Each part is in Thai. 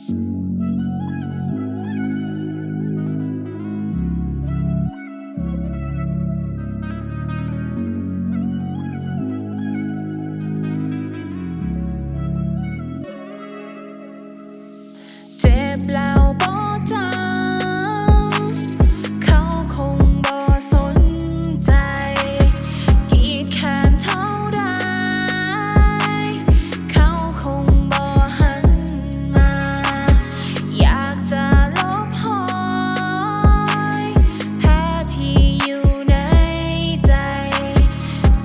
เจ็บแล้วบ่จำเขาคงบ่สนใจกีดแขนเท่าใดเขาคงบ่หันมาอยากจะลบหอยแผลที่อยู่ในใจ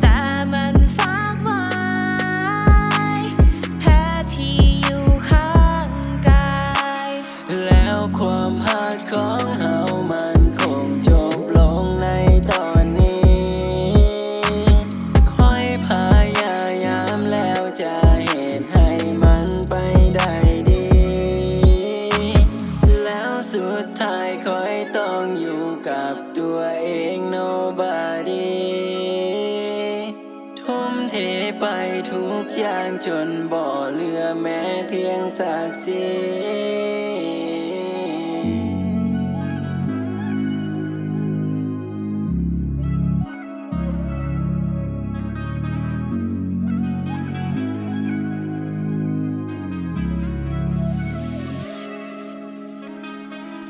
แต่มันฝากไว้แผลที่อยู่ข้างกายแล้วความหักของเฮามันคงจบลงในตอนนี้ค่อยพยายามแล้วจะเหตุให้มันไปได้ดีแล้วสุดท้ายค่อยต้องอยู่กับตัวเอง nobody ทุ่มเทไปทุกอย่างจนบ่เหลือแม้เพียงศักดิ์ศรี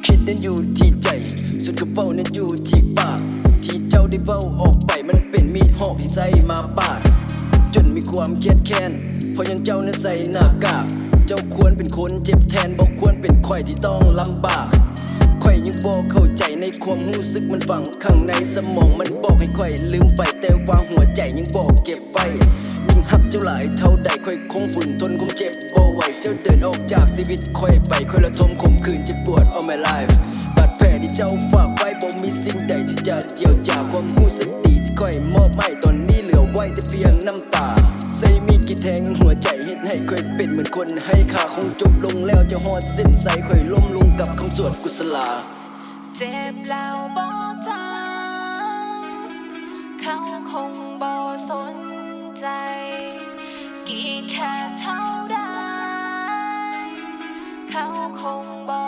คิดนั้นอยู่ที่ใจส่วนกระเป๋านั้นอยู่ที่ปากที่เจ้าได้เว้าออกไปมันเป็นมีดหอกที่ใส่มาปาดจนมีความเครียดแค้นเพราะยังเจ้านั้นใส่หน้ากากเจ้าควรเป็นคนเจ็บแทนบ่ควรเป็นข่อยที่ต้องลำบากข่อยยังบ่เข้าใจในความรู้สึกมันฝังข้างในสมองมันบอกให้ข่อยลืมไปแต่ว่าหัวใจยังบอกเก็บไว้ยิ่งหักเจ้าหลายเท่าใดข่อยคงฝืนทนคงเจ็บบ่ไหวเจ้าเดินออกจากชีวิตข่อยไปข่อยระทมข่มขืนเจ็บปวด all my life บาดแผลที่เจ้าฝากไว้บ่มีสิ่งใดที่จะเจียวจาความรู้สึกดีที่ข่อยมอบให้ตอนนี้เหลือไว้แต่เพียงน้ำตาใส่มีดกี่แทงหัวใจเฮ็ดให้ข่อยเป็นเหมือนคนให้ค่าคงจบลงแล้วจะฮอดเส้นใสข่อยล้มลงกับคำสวดกุศลาเจ็บแล้วบ่จำเขาคงบ่สนใจกี่แค่เท่าใดเขาคงบ่